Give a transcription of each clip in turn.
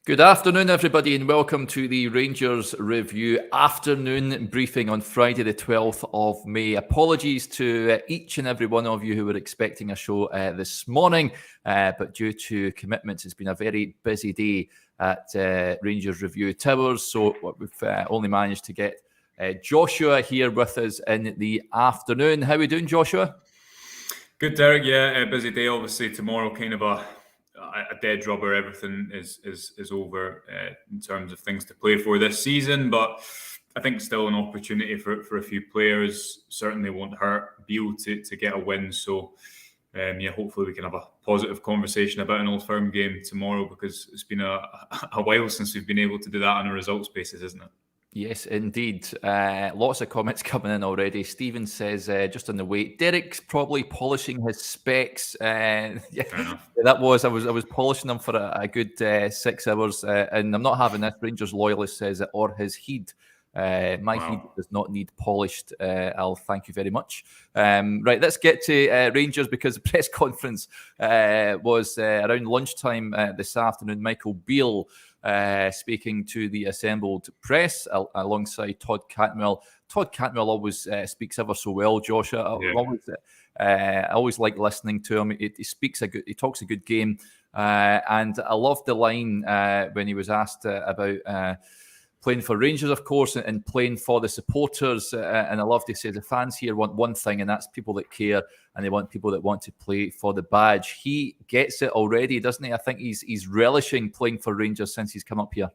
Good afternoon, everybody, and welcome to the Rangers Review afternoon briefing on Friday, the 12th of May. Apologies to each and every one of you who were expecting a show this morning, but due to commitments, it's been a very busy day at Rangers Review Towers, so we've only managed to get Joshua here with us in the afternoon. How are we doing, Joshua? Good, Derek. Yeah, a busy day. Obviously, tomorrow kind of a dead rubber. Everything is over in terms of things to play for this season, but I think still an opportunity for a few players. Certainly won't hurt Beale to get a win. So hopefully we can have a positive conversation about an Old Firm game tomorrow, because it's been a while since we've been able to do that on a results basis, isn't it? Yes, indeed. Lots of comments coming in already. Stephen says, just on the way, Derek's probably polishing his specs. Fair enough. That was, I was polishing them for a good 6 hours, and I'm not having this. Rangers loyalist says it, or his heat. My heat does not need polished. I'll thank you very much. Right, let's get to Rangers, because the press conference was around lunchtime this afternoon. Michael Beale speaking to the assembled press alongside Todd Cantwell. Todd Cantwell always speaks ever so well, Joshua. I always like listening to him. He talks a good game, and I loved the line when he was asked about playing for Rangers, of course, and playing for the supporters. And I love to say the fans here want one thing, and that's people that care, and they want people that want to play for the badge. He gets it already, doesn't he? I think he's relishing playing for Rangers since he's come up here.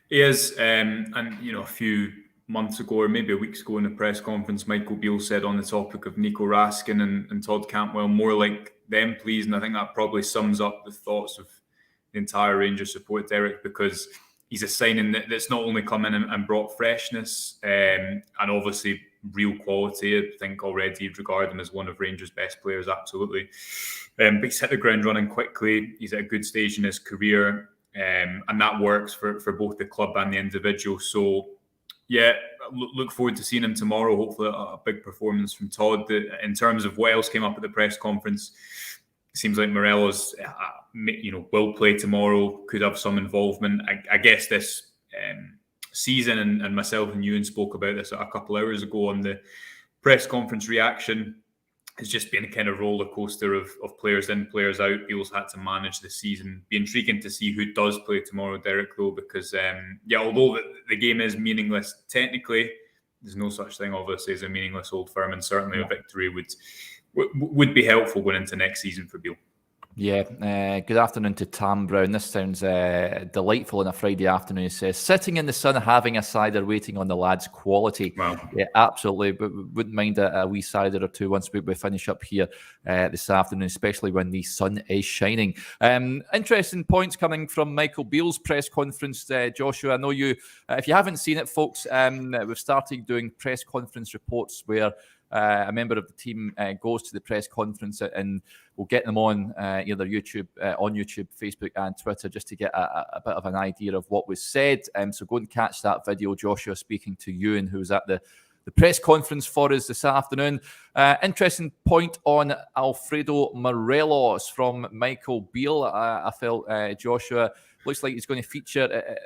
He is, and a few months ago, or maybe a week ago, in the press conference, Michael Beale said on the topic of Nico Raskin and Todd Cantwell, more like them, please. And I think that probably sums up the thoughts of the entire Rangers support, Derek, because he's a signing that's not only come in and brought freshness and obviously real quality. I think already you'd regard him as one of Rangers' best players, absolutely. But he's hit the ground running quickly. He's at a good stage in his career, and that works for both the club and the individual. So, yeah, look forward to seeing him tomorrow. Hopefully a big performance from Todd. In terms of what else came up at the press conference, it seems like Morelos, will play tomorrow, could have some involvement. I guess this season, and myself and Ewan spoke about this a couple hours ago on the press conference reaction, has just been a kind of roller coaster of players in, players out. Beale's had to manage the season. Be intriguing to see who does play tomorrow, Derek, though, because, although the game is meaningless technically, there's no such thing, obviously, as a meaningless Old Firm, and certainly a victory would be helpful going into next season for Beale. Yeah, good afternoon to Tam Brown. This sounds delightful on a Friday afternoon. He says, sitting in the sun, having a cider, waiting on the lads' quality. Wow. Yeah, absolutely. But wouldn't mind a wee cider or two once we finish up here this afternoon, especially when the sun is shining. Interesting points coming from Michael Beale's press conference, Joshua. I know you, if you haven't seen it, folks, we've started doing press conference reports where a member of the team goes to the press conference, and we'll get them on either YouTube, Facebook, and Twitter, just to get a bit of an idea of what was said. So go and catch that video, Joshua, speaking to Ewan, who was at the press conference for us this afternoon. Interesting point on Alfredo Morelos from Michael Beale. I felt, Joshua, looks like he's going to feature,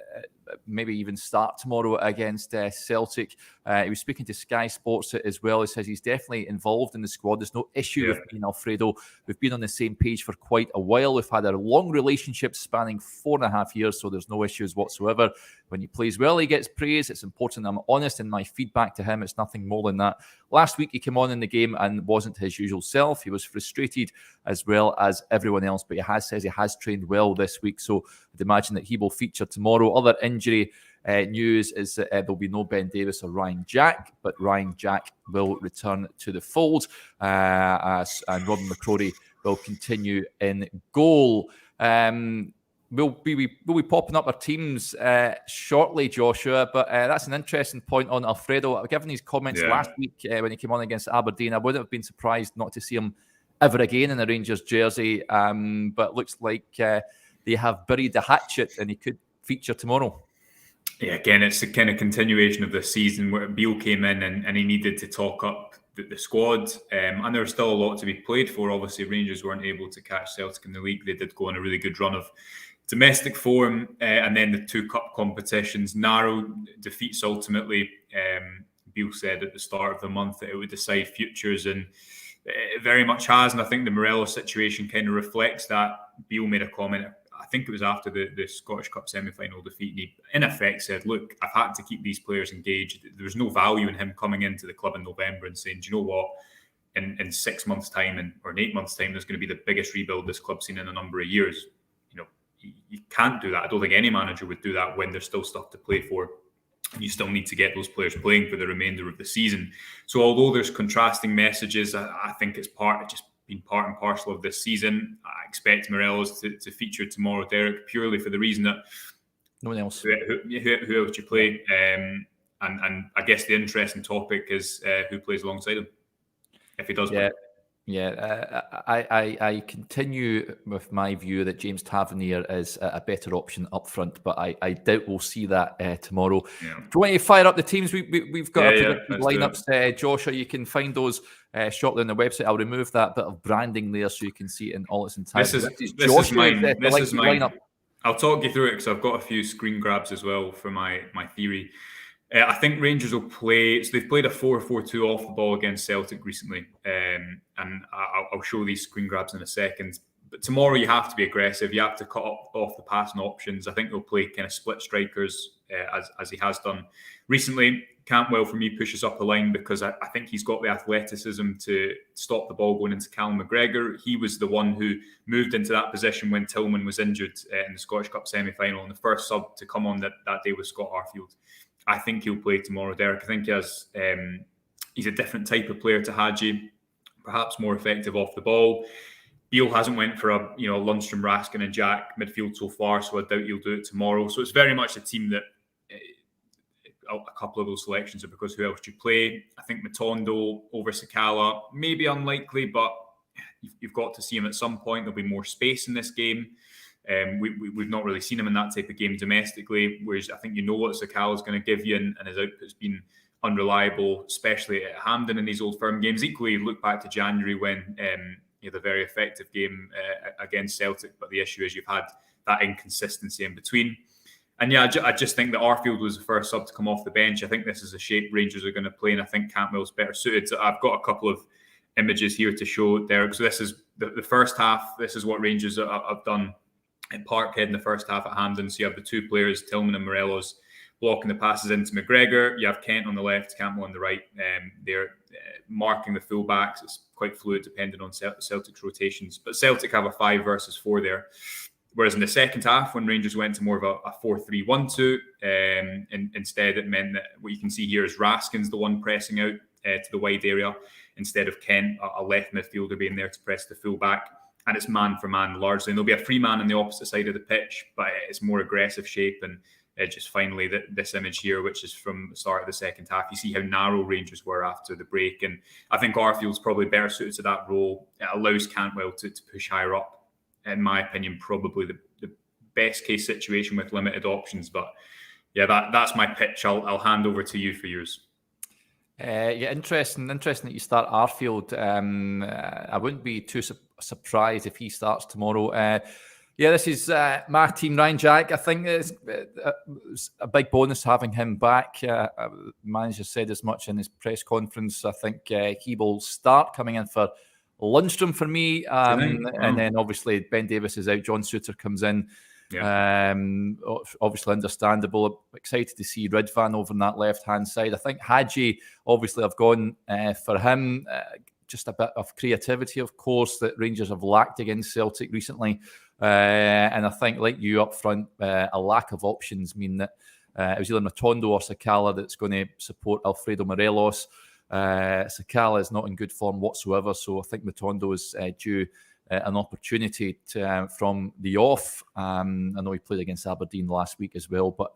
maybe even start tomorrow against Celtic. He was speaking to Sky Sports as well. He says he's definitely involved in the squad. There's no issue with me and Alfredo. We've been on the same page for quite a while. We've had a long relationship spanning 4.5 years, so there's no issues whatsoever. When he plays well, he gets praise. It's important I'm honest in my feedback to him. It's nothing more than that. Last week, he came on in the game and wasn't his usual self. He was frustrated as well as everyone else, but says he has trained well this week, so I'd imagine that he will feature tomorrow. Other injury news is that there'll be no Ben Davis or Ryan Jack, but Ryan Jack will return to the fold, and Robin McCrory will continue in goal. We'll be popping up our teams shortly, Joshua, but that's an interesting point on Alfredo. Given his comments last week when he came on against Aberdeen, I wouldn't have been surprised not to see him ever again in a Rangers jersey, but looks like they have buried the hatchet and he could feature tomorrow. Yeah, again, it's a kind of continuation of the season where Beale came in and he needed to talk up the squad, and there's still a lot to be played for. Obviously, Rangers weren't able to catch Celtic in the league. They did go on a really good run of domestic form, and then the 2 cup competitions, narrow defeats ultimately. Beale said at the start of the month that it would decide futures, and it very much has. And I think the Morelos situation kind of reflects that. Beale made a comment, I think it was after the Scottish Cup semi-final defeat, and he in effect said, look, I've had to keep these players engaged. There's no value in him coming into the club in November and saying, do you know what, in 6 months' time or in 8 months' time, there's going to be the biggest rebuild this club's seen in a number of years. You can't do that. I don't think any manager would do that when there's still stuff to play for. You still need to get those players playing for the remainder of the season. So although there's contrasting messages, I think it's just been part and parcel of this season. I expect Morelos to feature tomorrow, Derek, purely for the reason that no one else. Who else you play? And I guess the interesting topic is who plays alongside him if he does play. Yeah, I continue with my view that James Tavernier is a better option up front, but I doubt we'll see that tomorrow. Yeah. Do you want to fire up the teams we've got lineups? Joshua, you can find those shortly on the website. I'll remove that bit of branding there so you can see it in all its entirety. This is mine. Lineup. I'll talk you through it because I've got a few screen grabs as well for my theory. I think Rangers will play. So they've played a 4-4-2 off the ball against Celtic recently, and I'll show these screen grabs in a second. But tomorrow you have to be aggressive. You have to cut off the passing options. I think they'll play kind of split strikers as he has done recently. Cantwell for me pushes up the line because I think he's got the athleticism to stop the ball going into Callum McGregor. He was the one who moved into that position when Tillman was injured in the Scottish Cup semi-final, and the first sub to come on that day was Scott Arfield. I think he'll play tomorrow, Derek. I think he's a different type of player to Hadji, perhaps more effective off the ball. Beale hasn't went for a Lundstrom, Raskin and Jack midfield so far, so I doubt he'll do it tomorrow. So it's very much a team that a couple of those selections are because who else do you play? I think Matondo over Sakala, maybe unlikely, but you've got to see him at some point. There'll be more space in this game. We've not really seen him in that type of game domestically, whereas I think what Sakala is going to give you, and his output's been unreliable, especially at Hampden in these Old Firm games. Equally, look back to January when he had a very effective game against Celtic, but the issue is you've had that inconsistency in between. And yeah, I just think that Arfield was the first sub to come off the bench. I think this is a shape Rangers are going to play, and I think Cantwell's better suited. So I've got a couple of images here to show, Derek. So this is the first half. This is what Rangers have done in Parkhead in the first half at Hampden. So you have the two players, Tillman and Morelos, blocking the passes into McGregor. You have Kent on the left, Campbell on the right. They're marking the fullbacks. It's quite fluid depending on Celtic's rotations. But Celtic have a 5 versus 4 there. Whereas in the second half, when Rangers went to more of a 4-3-1-2, instead it meant that what you can see here is Raskin's the one pressing out to the wide area instead of Kent, a left midfielder being there to press the fullback. And it's man for man largely. And there'll be a free man on the opposite side of the pitch, but it's more aggressive shape. And just finally, this image here, which is from the start of the second half, you see how narrow Rangers were after the break. And I think Arfield's probably better suited to that role. It allows Cantwell to push higher up. In my opinion, probably the best case situation with limited options. But yeah, that's my pitch. I'll hand over to you for yours. Interesting that you start Arfield. I wouldn't be too surprised if he starts tomorrow. This is my team, Ryan Jack. I think it's a big bonus having him back. The manager said as much in his press conference. I think he will start coming in for Lundstrom for me. And then obviously Ben Davis is out. John Suter comes in. Yeah. Obviously understandable. I'm excited to see Ridvan over on that left-hand side. I think Hadji, obviously I've gone for him. Just a bit of creativity, of course, that Rangers have lacked against Celtic recently. And I think, like you up front, a lack of options mean that it was either Matondo or Sakala that's going to support Alfredo Morelos. Sakala is not in good form whatsoever, so I think Matondo is due an opportunity from the off. I know he played against Aberdeen last week as well, but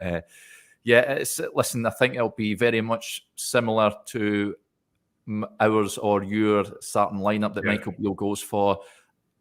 listen, I think it'll be very much similar to ours or your starting lineup that Michael Beale goes for.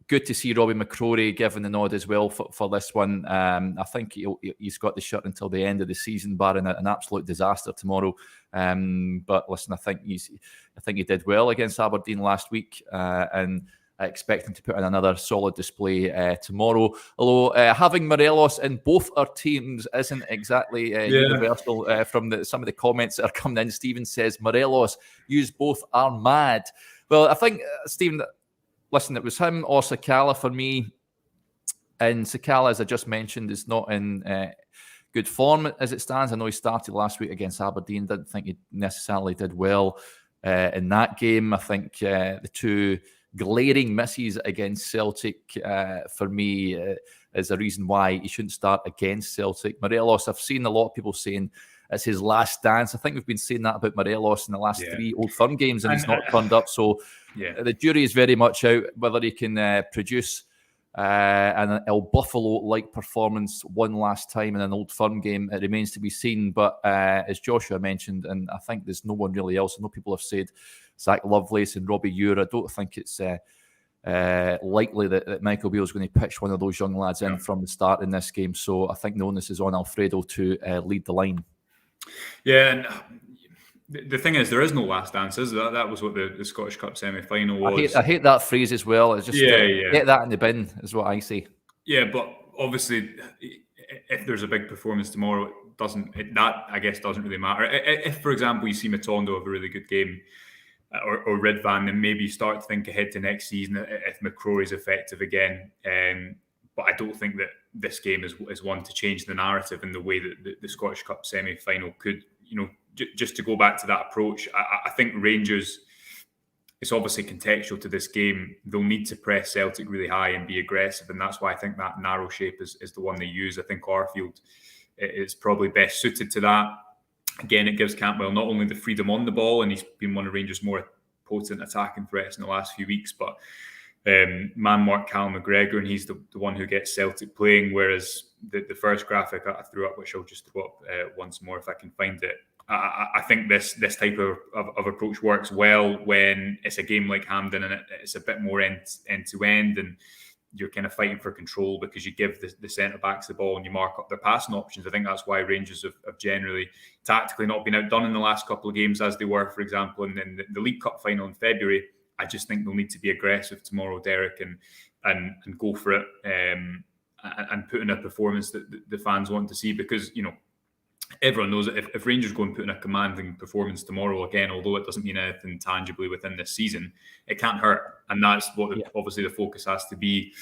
Good to see Robbie McCrory given the nod as well for this one. I think he's got the shirt until the end of the season, barring an absolute disaster tomorrow. But listen, I think he did well against Aberdeen last week, and expecting to put in another solid display tomorrow. Although having Morelos in both our teams isn't exactly universal from some of the comments that are coming in. Stephen says, Morelos, yous both are mad. Well, I think, Stephen, listen, it was him or Sakala for me. And Sakala, as I just mentioned, is not in good form as it stands. I know he started last week against Aberdeen. Didn't think he necessarily did well in that game. I think the two glaring misses against Celtic for me is a reason why he shouldn't start against Celtic. Morelos, I've seen a lot of people saying it's his last dance. I think we've been saying that about Morelos in the last 3 Old Firm games, and he's not turned up. So the jury is very much out whether he can produce an El Buffalo-like performance one last time in an Old Firm game. It remains to be seen. But as Joshua mentioned, and I think there's no one really else, I know people have said Zach Lovelace and Robbie Ure. I don't think it's likely that Michael Beale is going to pitch one of those young lads in from the start in this game. So I think the onus is on Alfredo to lead the line. Yeah, and the thing is, there is no last dances. That was what the Scottish Cup semi-final was. I hate that phrase as well. It's just get that in the bin, is what I say. Yeah, but obviously, if there's a big performance tomorrow, doesn't really matter. If, for example, you see Matondo have a really good game, or Ridvan, then maybe you start to think ahead to next season if McCrory is effective again. But I don't think that this game is one to change the narrative in the way that the Scottish Cup semi-final could. Just to go back to that approach, I think Rangers, it's obviously contextual to this game. They'll need to press Celtic really high and be aggressive, and that's why I think that narrow shape is the one they use. I think Arfield is probably best suited to that. Again, it gives Cantwell not only the freedom on the ball, and he's been one of Rangers' more potent attacking threats in the last few weeks, but man mark Callum McGregor, and he's the one who gets Celtic playing, whereas the first graphic I threw up, which I'll just throw up once more if I can find it, I think this type of approach works well when it's a game like Hampden and it's a bit more end to end, and you're kind of fighting for control because you give the centre-backs the ball and you mark up their passing options. I think that's why Rangers have generally tactically not been outdone in the last couple of games as they were, for example, and then the League Cup final in February. I just think they'll need to be aggressive tomorrow, Derek, and go for it and put in a performance that the fans want to see, because, everyone knows that if Rangers go and put in a commanding performance tomorrow, again, although it doesn't mean anything tangibly within this season, it can't hurt. And that's what obviously the focus has to be,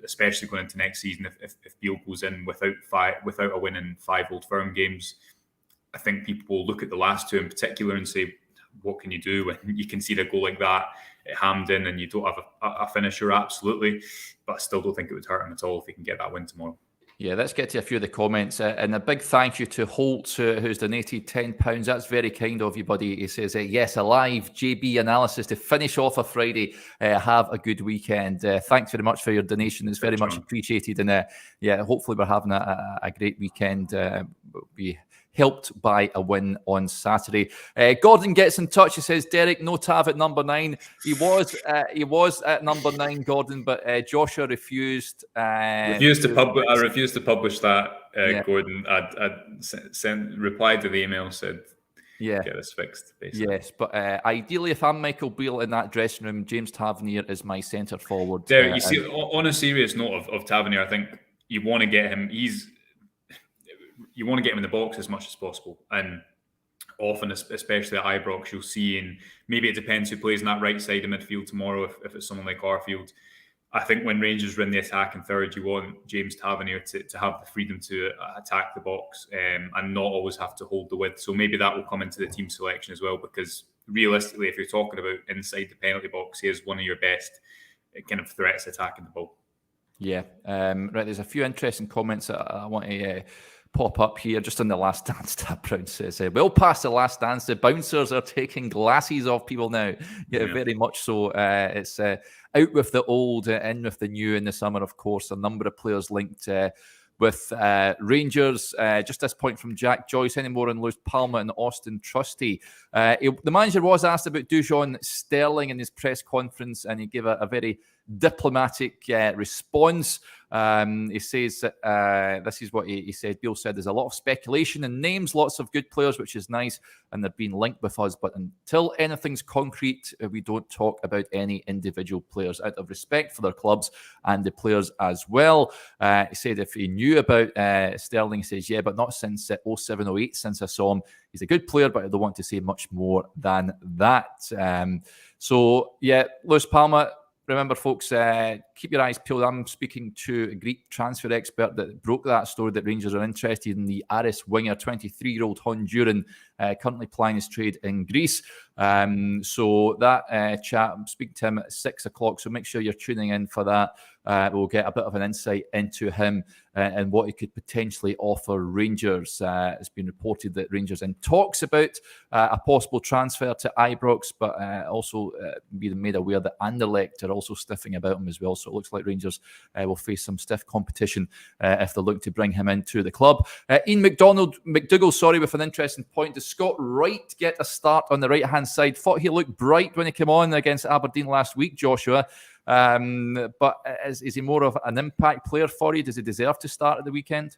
especially going into next season. If Beale goes in without a win in 5 Old Firm games, I think people will look at the last 2 in particular and say, what can you do when you concede a goal like that at Hampden and you don't have a finisher? Absolutely. But I still don't think it would hurt him at all if he can get that win tomorrow. Yeah, let's get to a few of the comments. And a big thank you to Holt, who's donated £10. That's very kind of you, buddy. He says, yes, a live JB analysis to finish off a Friday. Have a good weekend. Thanks very much for your donation. It's very much appreciated. And hopefully we're having a great weekend. We'll be helped by a win on Saturday. Gordon gets in touch. He says, Derek, no Tav at number 9. He was at number 9, Gordon, but Joshua refused. I refused to publish that, Gordon. I replied to the email, said, get this fixed, basically. Yes, but ideally, if I'm Michael Beale in that dressing room, James Tavernier is my centre forward. Derek, you see, on a serious note of Tavernier, I think you want to get him. You want to get him in the box as much as possible. And often, especially at Ibrox, you'll see, and maybe it depends who plays in that right side of midfield tomorrow, if it's someone like Arfield. I think when Rangers are in the attacking third, you want James Tavernier to have the freedom to attack the box and not always have to hold the width. So maybe that will come into the team selection as well, because realistically, if you're talking about inside the penalty box, he is one of your best kind of threats attacking the ball. Yeah. Right, there's a few interesting comments that I want to pop up here just on the Last Dance. Tab Brown says, well past the Last Dance, the bouncers are taking glasses off people now. Yeah. Very much so. It's out with the old, in with the new in the summer, of course. A number of players linked with Rangers. Just this point from Jack Joyce, any more on Lewis Palmer and Austin Trusty? The manager was asked about Dujon Sterling in his press conference, and he gave a very diplomatic response. He says that this is what he said. Beale said there's a lot of speculation and names, lots of good players, which is nice, and they've been linked with us. But until anything's concrete, we don't talk about any individual players out of respect for their clubs and the players as well. He said if he knew about Sterling, he says, yeah, but not since 07-08, since I saw him. He's a good player, but I don't want to say much more than that. So, yeah, Lewis Palmer, remember, folks, keep your eyes peeled. I'm speaking to a Greek transfer expert that broke that story that Rangers are interested in the Aris winger, 23-year-old Honduran, currently plying his trade in Greece. So that chat, I'm speaking to him at 6 o'clock, so make sure you're tuning in for that. We'll get a bit of an insight into him and what he could potentially offer Rangers. It's been reported that Rangers in talks about a possible transfer to Ibrox, but also being made aware that Anderlecht are also stiffing about him as well. So it looks like Rangers will face some stiff competition if they look to bring him into the club. Ian McDougall, with an interesting point. Does Scott Wright get a start on the right-hand side? Thought he looked bright when he came on against Aberdeen last week, Joshua. But is he more of an impact player for you? Does he deserve to start at the weekend?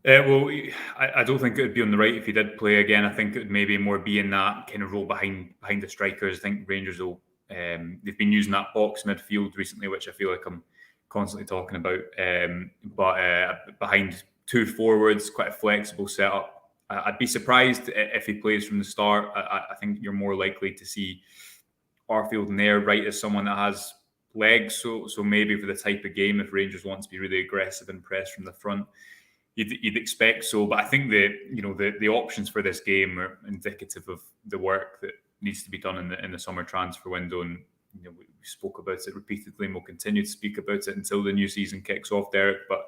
Well, I don't think it would be on the right if he did play again. I think it would maybe more be in that kind of role behind the strikers. I think Rangers will. They've been using that box midfield recently, which I feel like I'm constantly talking about. But behind two forwards, quite a flexible setup. I'd be surprised if he plays from the start. I think you're more likely to see Arfield and there, right, as someone that has legs. So maybe for the type of game, if Rangers want to be really aggressive and press from the front, you'd expect so. But I think the options for this game are indicative of the work that needs to be done in the summer transfer window. And we spoke about it repeatedly, and we'll continue to speak about it until the new season kicks off, Derek. But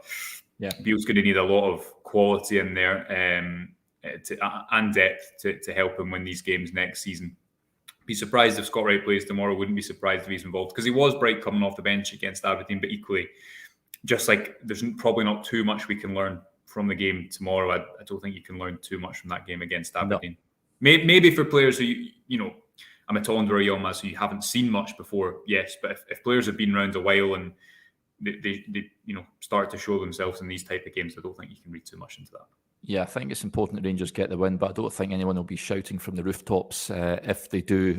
yeah, Beale's going to need a lot of quality in there and depth to help him win these games next season. Be surprised if Scott Wright plays tomorrow. Wouldn't be surprised if he's involved, because he was bright coming off the bench against Aberdeen. But equally, just like there's probably not too much we can learn from the game tomorrow. I don't think you can learn too much from that game against Aberdeen. No. Maybe for players who I'm a Tonder or Yilmaz who you haven't seen much before, yes. But if players have been around a while and they start to show themselves in these type of games, I don't think you can read too much into that. Yeah, I think it's important that Rangers get the win, but I don't think anyone will be shouting from the rooftops if they do,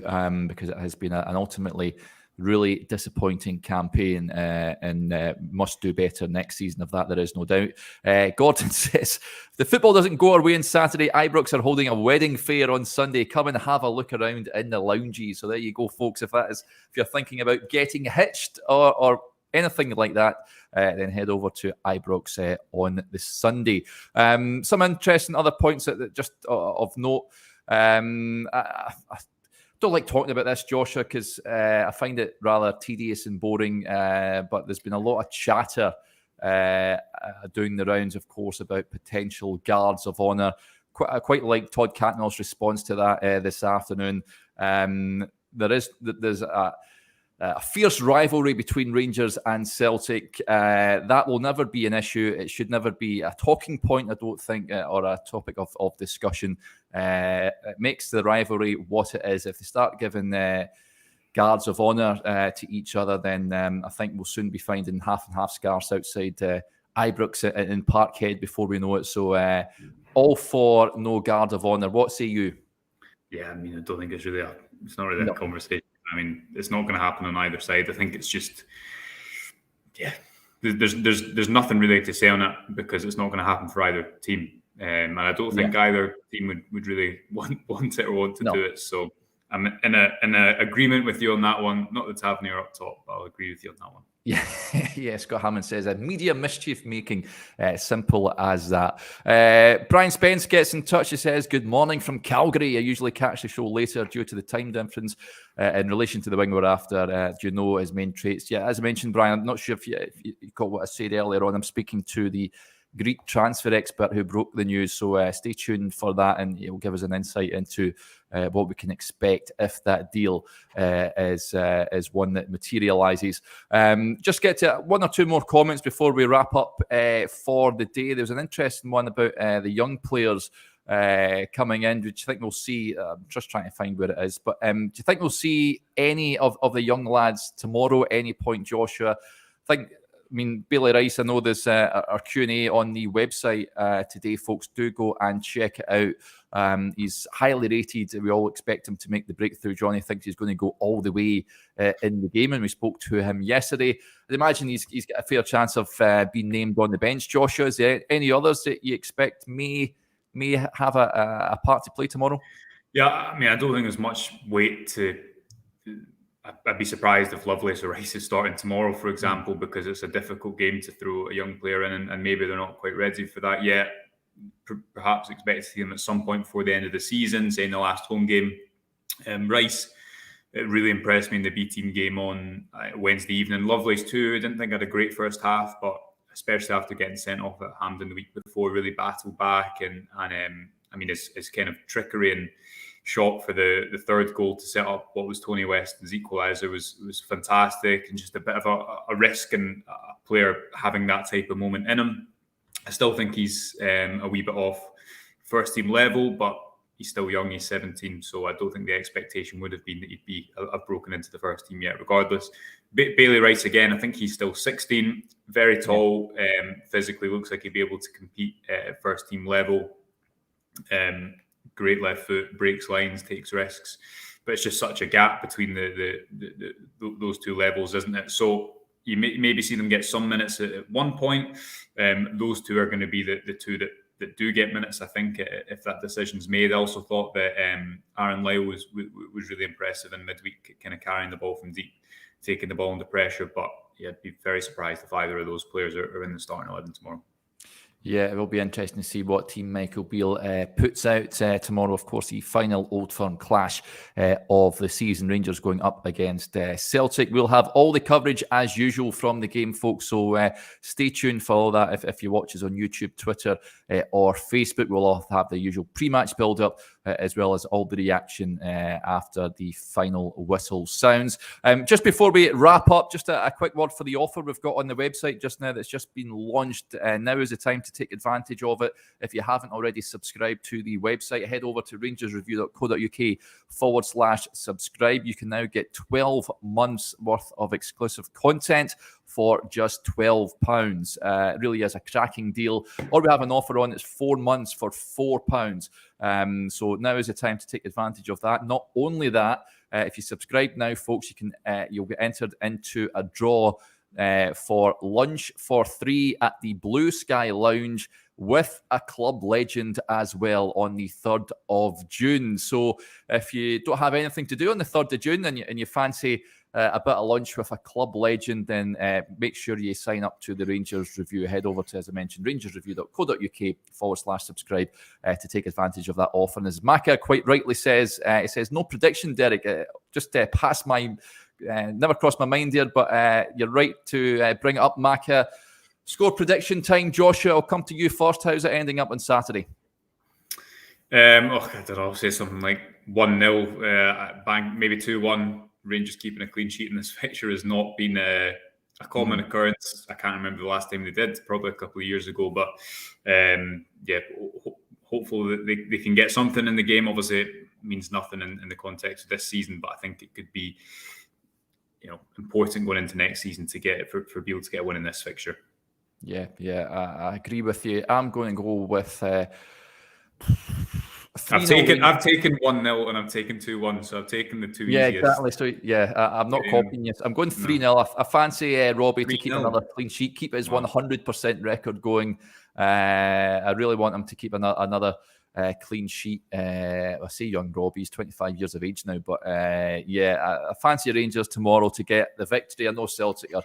because it has been an ultimately really disappointing campaign and must do better next season. Of that, there is no doubt. Gordon says, if the football doesn't go our way on Saturday, Ibrox are holding a wedding fair on Sunday. Come and have a look around in the lounges. So there you go, folks. If you're thinking about getting hitched or anything like that, then head over to Ibrox on the Sunday. Some interesting other points that just of note. I don't like talking about this, Joshua, because I find it rather tedious and boring. But there's been a lot of chatter doing the rounds, of course, about potential guards of honour. I quite like Todd Cantwell's response to that this afternoon. There's a fierce rivalry between Rangers and Celtic. That will never be an issue. It should never be a talking point, I don't think, or a topic of discussion. It makes the rivalry what it is. If they start giving guards of honour to each other, then I think we'll soon be finding half and half scarves outside Ibrox in Parkhead before we know it. So all for no guard of honour. What say you? Yeah, I mean, I don't think it's not really a conversation. I mean, it's not going to happen on either side. I think it's just, there's nothing really to say on it, because it's not going to happen for either team. And I don't think either team would really want it or want to do it. So I'm in a agreement with you on that one. Not that Tavernier up top, but I'll agree with you on that one. Yeah, Scott Hammond says media mischief making, simple as that. Brian Spence gets in touch. He says, good morning from Calgary. I usually catch the show later due to the time difference. In relation to the wing we're after, do you know his main traits? Yeah, as I mentioned, Brian, I'm not sure if you got what I said earlier on. I'm speaking to the Greek transfer expert who broke the news, so stay tuned for that, and he'll give us an insight into what we can expect if that deal is one that materialises. Just get to one or two more comments before we wrap up for the day. There's an interesting one about the young players coming in. Do you think we'll see, I'm just trying to find where it is, but do you think we'll see any of the young lads tomorrow at any point, Joshua? I think mean, Bailey Rice, I know there's our Q&A on the website today, folks. Do go and check it out. He's highly rated. We all expect him to make the breakthrough. Johnny thinks he's going to go all the way in the game, and we spoke to him yesterday. I'd imagine he's got a fair chance of being named on the bench. Joshua, is there any others that you expect may have a part to play tomorrow? Yeah, I mean, I don't think there's much weight to... I'd be surprised if Lovelace or Rice is starting tomorrow, for example, because it's a difficult game to throw a young player in, and maybe they're not quite ready for that yet. Perhaps expect to see them at some point before the end of the season, say in the last home game. Rice, it really impressed me in the B-team game on Wednesday evening. Lovelace too, I didn't think I had a great first half, but especially after getting sent off at Hampden the week before, really battled back. And I mean, his kind of trickery and shot for the third goal to set up what was Tony Weston's equaliser was fantastic, and just a bit of a risk and a player having that type of moment in him. I still think he's a wee bit off first team level, but he's still young, he's 17, so I don't think the expectation would have been that he'd have broken into the first team yet regardless. Bailey Rice again, I think he's still 16, very tall, physically looks like he'd be able to compete at first team level. Great left foot, breaks lines, takes risks, but it's just such a gap between those two levels, isn't it? So you maybe see them get some minutes at one point. Those two are going to be the two that do get minutes, I think, if that decision's made. I also thought that Aaron Lyle was really impressive in midweek, kind of carrying the ball from deep, taking the ball under pressure. But yeah, I'd be very surprised if either of those players are in the starting 11 tomorrow. Yeah, it will be interesting to see what team Michael Beale puts out tomorrow. Of course, the final Old Firm clash of the season. Rangers going up against Celtic. We'll have all the coverage as usual from the game, folks. So stay tuned for all that. If you watch us on YouTube, Twitter, or Facebook, we'll all have the usual pre-match build-up as well as all the reaction after the final whistle sounds. Just before we wrap up, just a quick word for the offer we've got on the website just now that's just been launched. Now is the time to take advantage of it. If you haven't already subscribed to the website, head over to rangersreview.co.uk/subscribe. You can now get 12 months worth of exclusive content for just £12. It really is a cracking deal. Or we have an offer on, it's 4 months for £4. So now is the time to take advantage of that. Not only that, if you subscribe now, folks, you'll get entered into a draw for lunch for 3 at the Blue Sky Lounge with a club legend as well on the 3rd of June. So if you don't have anything to do on the 3rd of June and you fancy a bit of lunch with a club legend, then make sure you sign up to the Rangers Review. Head over to, as I mentioned, rangersreview.co.uk/subscribe to take advantage of that offer. And as Maka quite rightly says, it says, no prediction, Derek. Just past my... never crossed my mind there, but you're right to bring it up, Maka. Score prediction time. Joshua, I'll come to you first. How's it ending up on Saturday? I don't know. I'll say something like 1-0, bang, maybe 2-1. Rangers keeping a clean sheet in this fixture has not been a common occurrence. I can't remember the last time they did, probably a couple of years ago. But hopefully they can get something in the game. Obviously, it means nothing in the context of this season, but I think it could be important going into next season to get for Beale to get a win in this fixture. Yeah, I agree with you. I'm going to go with. I've taken 1-0 and I've taken 2-1, so I've taken the two easiest. Exactly. So I'm not copying you. I'm going 3-0. I fancy Robbie to keep another clean sheet, keep his 100% record going. I really want him to keep another clean sheet. I say young Robbie, he's 25 years of age now, but I fancy Rangers tomorrow to get the victory. I know Celtic are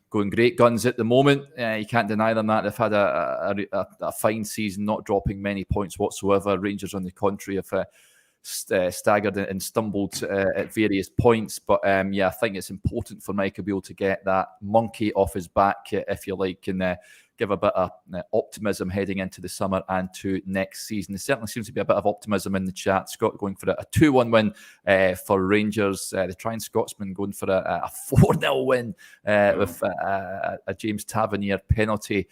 going great guns at the moment. You can't deny them that. They've had a fine season, not dropping many points whatsoever. Rangers, on the contrary, have staggered and stumbled at various points. But I think it's important for Michael Beale to get that monkey off his back, if you like, and give a bit of optimism heading into the summer and to next season. There certainly seems to be a bit of optimism in the chat. Scott going for a 2-1 win for Rangers. The Trying Scotsman going for a 4-0 win with a James Tavernier penalty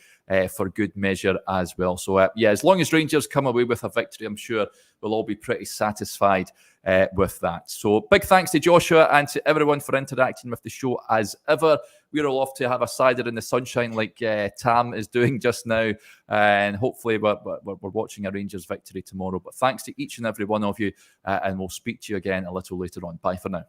for good measure as well. So, as long as Rangers come away with a victory, I'm sure we'll all be pretty satisfied with that. So big thanks to Joshua and to everyone for interacting with the show as ever. We're all off to have a cider in the sunshine like Tam is doing just now. And hopefully we're watching a Rangers victory tomorrow. But thanks to each and every one of you. And we'll speak to you again a little later on. Bye for now.